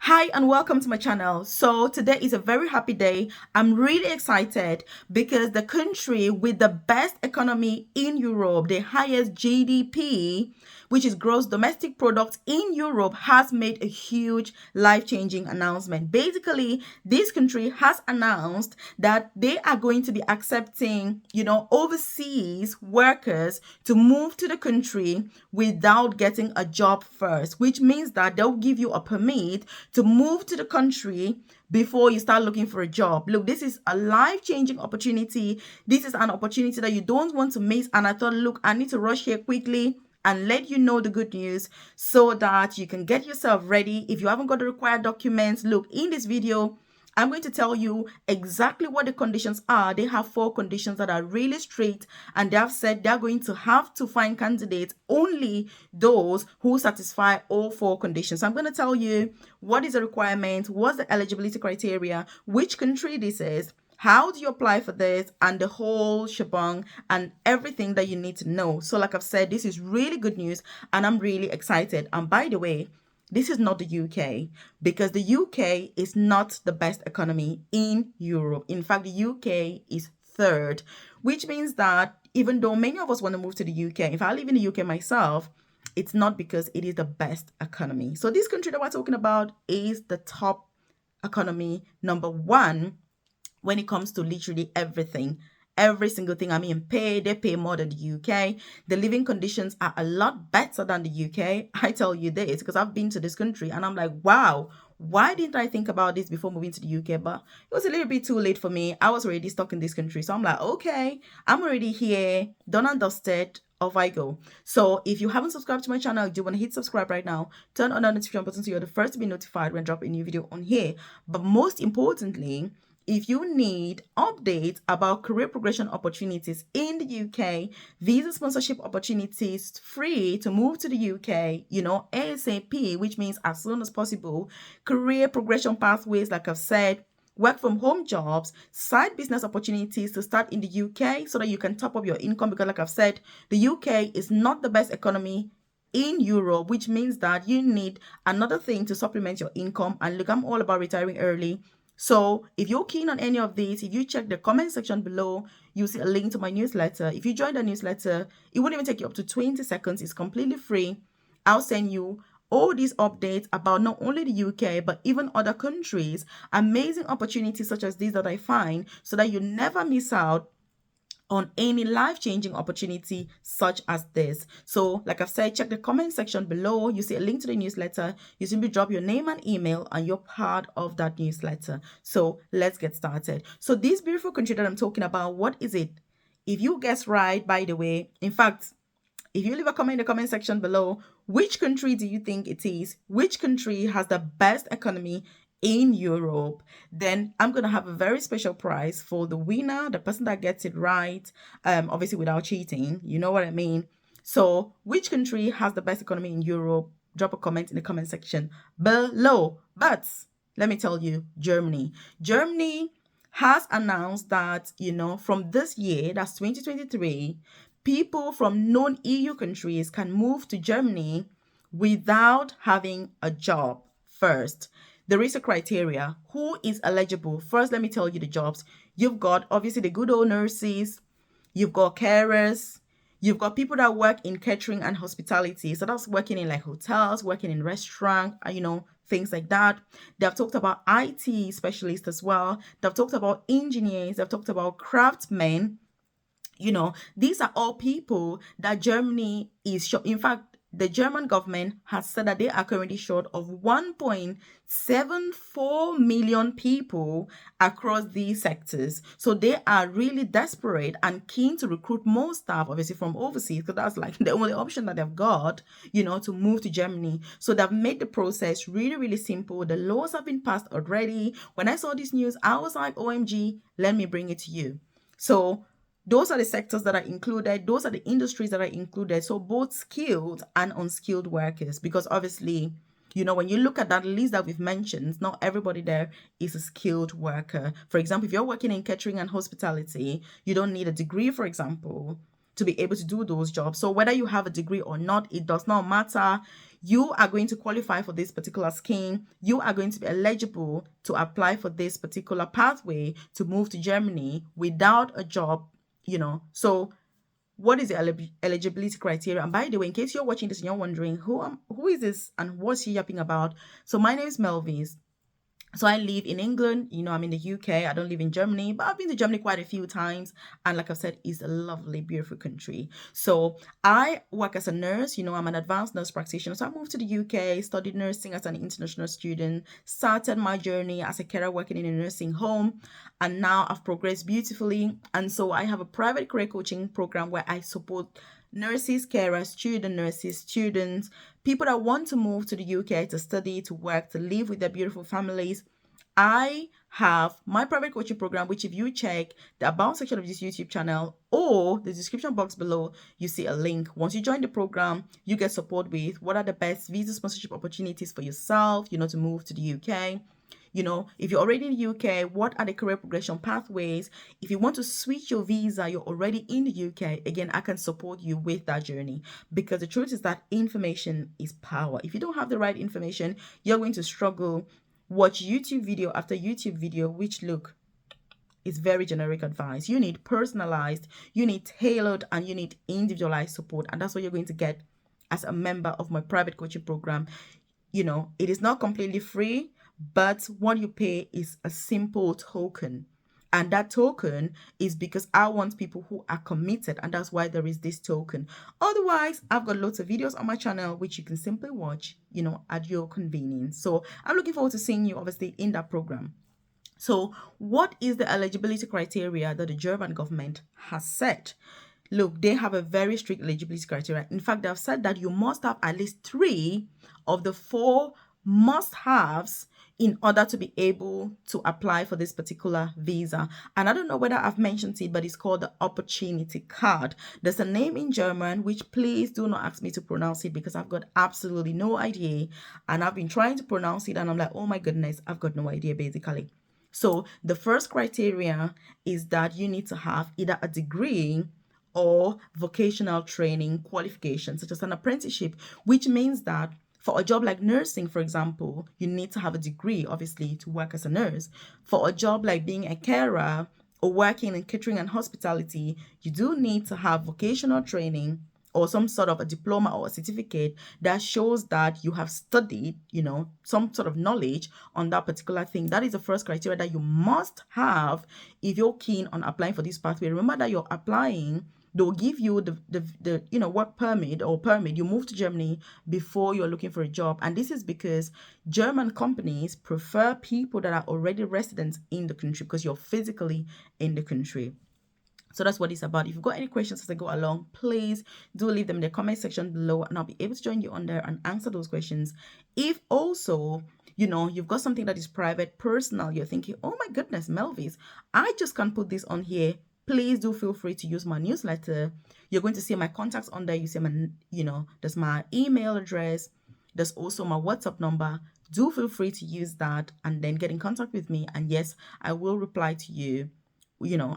Hi and welcome to my channel. So today is a very happy day. I'm really excited because the country with the best economy in Europe, the highest GDP, which is gross domestic product in Europe, has made a huge life-changing announcement. Basically, this country has announced that they are going to be accepting, overseas workers to move to the country without getting a job first, which means that they'll give you a permit to move to the country before you start looking for a job. Look, this is a life-changing opportunity. This is an opportunity that you don't want to miss. And I thought, look, I need to rush here quickly and let you know the good news so that you can get yourself ready. If you haven't got the required documents, look, in this video, I'm going to tell you exactly what the conditions are. They have 4 conditions that are really strict, and they have said they're going to have to find candidates, only those who satisfy all 4 conditions. So I'm going to tell you what is the requirement, what's the eligibility criteria, which country this is, how do you apply for this, and the whole shebang and everything that you need to know. So like I've said, this is really good news and I'm really excited. And by the way, this is not the UK, because the UK is not the best economy in Europe. In fact, the UK is third, which means that even though many of us want to move to the UK, if I live in the UK myself, it's not because it is the best economy. So this country that we're talking about is the top economy, number 1, when it comes to literally everything. Every single thing. I mean, they pay more than the UK. The living conditions are a lot better than the UK. I tell you this because I've been to this country and I'm like, wow, why didn't I think about this before moving to the UK? But it was a little bit too late for me. I was already stuck in this country. So I'm like, okay, I'm already here, done and dusted. Off I go. So if you haven't subscribed to my channel, do you want to hit subscribe right now? Turn on the notification button so you're the first to be notified when I drop a new video on here. But most importantly, if you need updates about career progression opportunities in the UK, visa sponsorship opportunities free to move to the UK, ASAP, which means as soon as possible, career progression pathways, like I've said, work from home jobs, side business opportunities to start in the UK so that you can top up your income, because like I've said, the UK is not the best economy in Europe, which means that you need another thing to supplement your income. And look, I'm all about retiring early. So if you're keen on any of these, if you check the comment section below, you'll see a link to my newsletter. If you join the newsletter, it won't even take you up to 20 seconds. It's completely free. I'll send you all these updates about not only the UK, but even other countries, amazing opportunities such as these that I find, so that you never miss out on any life-changing opportunity such as this. So like I've said, check the comment section below. You see a link to the newsletter. You simply drop your name and email and you're part of that newsletter. So let's get started. So this beautiful country that I'm talking about, what is it? If you guess right, by the way, in fact, if you leave a comment in the comment section below, which country do you think it is? Which country has the best economy in Europe? Then I'm going to have a very special prize for the winner, the person that gets it right, obviously without cheating. You know what I mean? So which country has the best economy in Europe? Drop a comment in the comment section below. But let me tell you, Germany. Germany has announced that, from this year, that's 2023, people from non-EU countries can move to Germany without having a job first. There is a criteria. Who is eligible? First, let me tell you the jobs. You've got, obviously, the good old nurses. You've got carers. You've got people that work in catering and hospitality. So that's working in like hotels, working in restaurants, things like that. They've talked about IT specialists as well. They've talked about engineers. They've talked about craftsmen. These are all people that Germany is short. In fact, the German government has said that they are currently short of 1.74 million people across these sectors. So they are really desperate and keen to recruit more staff, obviously from overseas, because that's like the only option that they've got, to move to Germany. So they've made the process really, really simple. The laws have been passed already. When I saw this news, I was like, OMG, let me bring it to you. So those are the sectors that are included. Those are the industries that are included. So both skilled and unskilled workers, because obviously, when you look at that list that we've mentioned, not everybody there is a skilled worker. For example, if you're working in catering and hospitality, you don't need a degree, for example, to be able to do those jobs. So whether you have a degree or not, it does not matter. You are going to qualify for this particular scheme. You are going to be eligible to apply for this particular pathway to move to Germany without a job, So what is the eligibility criteria? And by the way, in case you're watching this and you're wondering who is this and what's she yapping about? So my name is Melvis. So I live in England, I'm in the UK. I don't live in Germany, but I've been to Germany quite a few times. And like I've said, it's a lovely, beautiful country. So I work as a nurse, I'm an advanced nurse practitioner. So I moved to the UK, studied nursing as an international student, started my journey as a carer working in a nursing home. And now I've progressed beautifully. And so I have a private career coaching program where I support nurses, carers, student nurses, students, people that want to move to the UK to study, to work, to live with their beautiful families. I have my private coaching program, which if you check the about section of this YouTube channel or the description box below, you see a link. Once you join the program, you get support with what are the best visa sponsorship opportunities for yourself, to move to the UK. If you're already in the UK, what are the career progression pathways? If you want to switch your visa, you're already in the UK, again, I can support you with that journey, because the truth is that information is power. If you don't have the right information, you're going to struggle. Watch YouTube video after YouTube video, which is very generic advice. You need personalized, you need tailored, and you need individualized support. And that's what you're going to get as a member of my private coaching program. It is not completely free, but what you pay is a simple token. And that token is because I want people who are committed, and that's why there is this token. Otherwise, I've got lots of videos on my channel which you can simply watch, at your convenience. So I'm looking forward to seeing you obviously in that program. So what is the eligibility criteria that the German government has set? Look, they have a very strict eligibility criteria. In fact, they've said that you must have at least 3 of the 4 must-haves in order to be able to apply for this particular visa. And I don't know whether I've mentioned it, but it's called the opportunity card. There's a name in German, which please do not ask me to pronounce it, because I've got absolutely no idea. And I've been trying to pronounce it and I'm like, oh my goodness, I've got no idea basically. So the first criteria is that you need to have either a degree or vocational training qualification, such as an apprenticeship, which means that for a job like nursing, for example, you need to have a degree, obviously, to work as a nurse. For a job like being a carer or working in catering and hospitality, you do need to have vocational training or some sort of a diploma or a certificate that shows that you have studied, some sort of knowledge on that particular thing. That is the first criteria that you must have if you're keen on applying for this pathway. Remember that you're applying. They'll give you the work permit or permit. You move to Germany before you're looking for a job. And this is because German companies prefer people that are already residents in the country, because you're physically in the country. So that's what it's about. If you've got any questions as I go along, please do leave them in the comment section below, and I'll be able to join you on there and answer those questions. If also, you've got something that is private, personal, you're thinking, oh my goodness, Melvis, I just can't put this on here. Please do feel free to use my newsletter. You're going to see my contacts on there. You see there's my email address. There's also my WhatsApp number. Do feel free to use that and then get in contact with me. And yes, I will reply to you,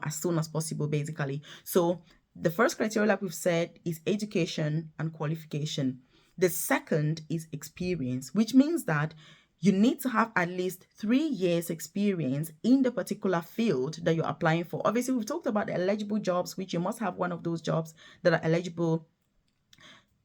as soon as possible, basically. So the first criteria, like we've said, is education and qualification. The second is experience, which means that you need to have at least 3 years experience in the particular field that you're applying for. Obviously, we've talked about the eligible jobs, which you must have one of those jobs that are eligible.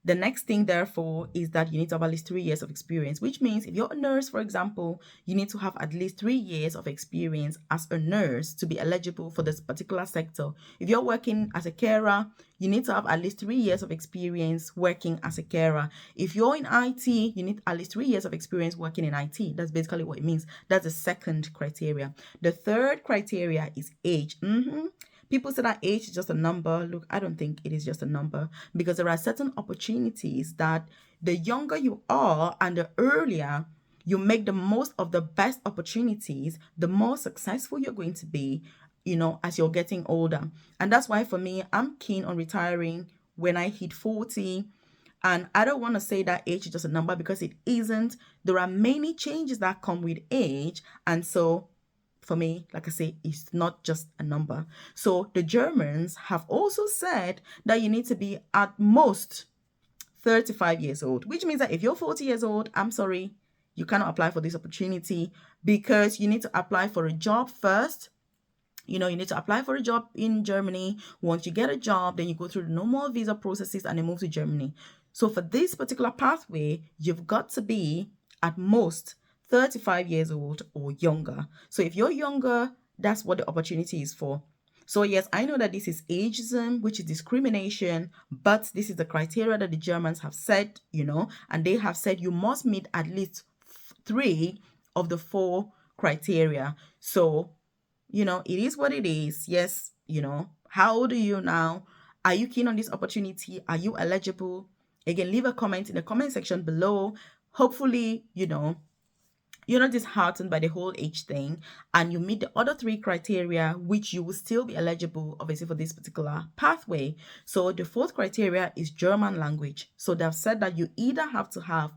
The next thing, therefore, is that you need to have at least 3 years of experience, which means if you're a nurse, for example, you need to have at least 3 years of experience as a nurse to be eligible for this particular sector. If you're working as a carer, you need to have at least 3 years of experience working as a carer. If you're in IT, you need at least 3 years of experience working in IT. That's basically what it means. That's the second criteria. The third criteria is age. People say that age is just a number. Look, I don't think it is just a number, because there are certain opportunities that the younger you are and the earlier you make the most of the best opportunities, the more successful you're going to be, as you're getting older. And that's why for me, I'm keen on retiring when I hit 40. And I don't want to say that age is just a number, because it isn't. There are many changes that come with age. And so for me, like I say, it's not just a number. So the Germans have also said that you need to be at most 35 years old, which means that if you're 40 years old, I'm sorry, you cannot apply for this opportunity because you need to apply for a job first. You need to apply for a job in Germany. Once you get a job, then you go through the normal visa processes and then move to Germany. So for this particular pathway, you've got to be at most 35 years old or younger. So if you're younger, that's what the opportunity is for. So yes, I know that this is ageism, which is discrimination, but this is the criteria that the Germans have set, and they have said you must meet at least 3 of the 4 criteria. So it is what it is. Yes, how old are you now? Are you keen on this opportunity? Are you eligible? Again, leave a comment in the comment section below. Hopefully, you're not disheartened by the whole age thing and you meet the other 3 criteria, which you will still be eligible, obviously, for this particular pathway. So the 4th criteria is German language. So they've said that you either have to have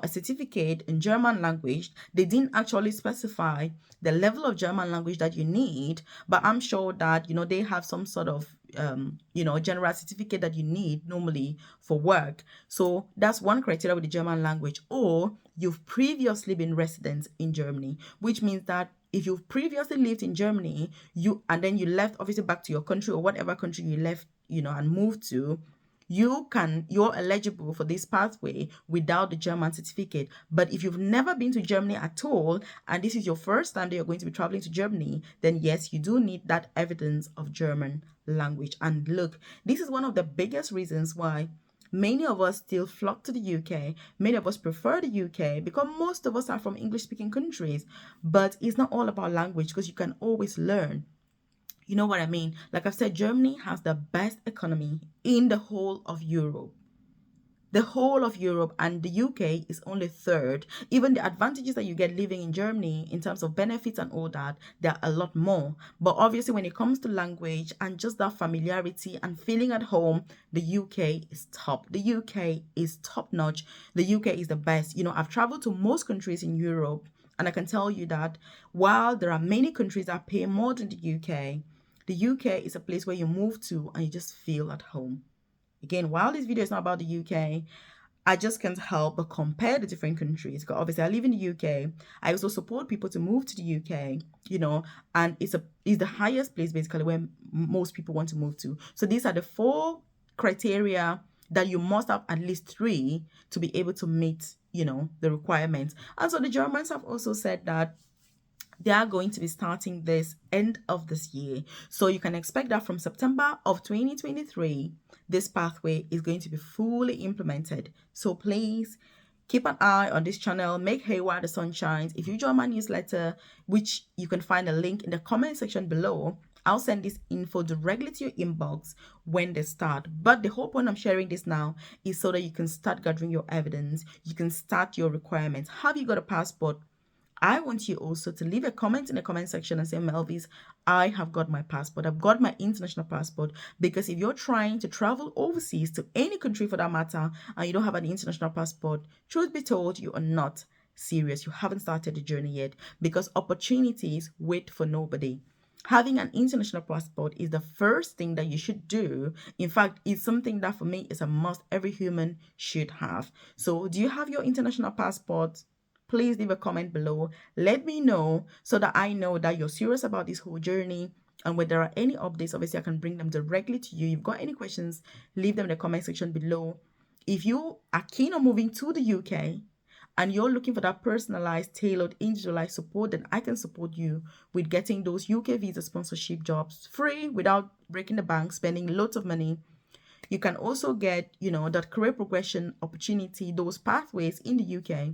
a certificate in German language. They didn't actually specify the level of German language that you need, but I'm sure that, they have some sort of, general certificate that you need normally for work. So that's one criteria with the German language. Or you've previously been resident in Germany, which means that if you've previously lived in Germany, and then you left obviously back to your country or whatever country you left, and moved to, you're eligible for this pathway without the German certificate. But if you've never been to Germany at all, and this is your first time that you're going to be traveling to Germany, then yes, you do need that evidence of German language. And look, this is one of the biggest reasons why many of us still flock to the UK. Many of us prefer the UK because most of us are from English-speaking countries. But it's not all about language because you can always learn. You know what I mean? Like I've said, Germany has the best economy in the whole of Europe. The whole of Europe, and the UK is only 3rd. Even the advantages that you get living in Germany in terms of benefits and all that, there are a lot more. But obviously when it comes to language and just that familiarity and feeling at home, the UK is top. The UK is top notch. The UK is the best. I've traveled to most countries in Europe, and I can tell you that while there are many countries that pay more than the UK is a place where you move to and you just feel at home. Again, while this video is not about the UK, I just can't help but compare the different countries. Because obviously I live in the UK. I also support people to move to the UK, and it's the highest place basically where most people want to move to. So these are the 4 criteria that you must have at least 3 to be able to meet, the requirements. And so the Germans have also said that they are going to be starting this end of this year. So you can expect that from September of 2023, this pathway is going to be fully implemented. So please keep an eye on this channel. Make hay while the sun shines. If you join my newsletter, which you can find a link in the comment section below, I'll send this info directly to your inbox when they start. But the whole point I'm sharing this now is so that you can start gathering your evidence. You can start your requirements. Have you got a passport? I want you also to leave a comment in the comment section and say, Melvis, I have got my passport. I've got my international passport. Because if you're trying to travel overseas to any country for that matter, and you don't have an international passport, truth be told, you are not serious. You haven't started the journey yet, because opportunities wait for nobody. Having an international passport is the first thing that you should do. In fact, it's something that for me is a must. Every human should have. So do you have your international passport? Please leave a comment below. Let me know so that I know that you're serious about this whole journey. And when there are any updates, obviously I can bring them directly to you. If you've got any questions, leave them in the comment section below. If you are keen on moving to the UK and you're looking for that personalized, tailored, individualized support, then I can support you with getting those UK visa sponsorship jobs free without breaking the bank, spending lots of money. You can also get, that career progression opportunity, those pathways in the UK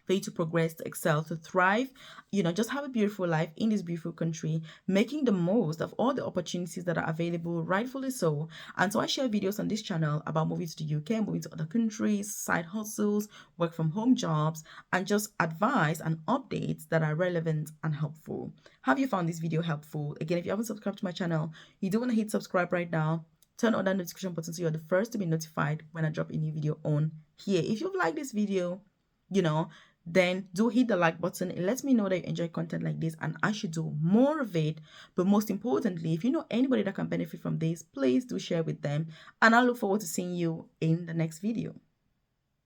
for you to progress, to excel, to thrive, just have a beautiful life in this beautiful country, making the most of all the opportunities that are available, rightfully so. And so I share videos on this channel about moving to the UK, moving to other countries, side hustles, work from home jobs, and just advice and updates that are relevant and helpful. Have you found this video helpful? Again, if you haven't subscribed to my channel, you do want to hit subscribe right now. Turn on that notification button so you're the first to be notified when I drop a new video on here. If you've liked this video, then do hit the like button. It lets me know that you enjoy content like this and I should do more of it. But most importantly, if you know anybody that can benefit from this, please do share with them. And I look forward to seeing you in the next video.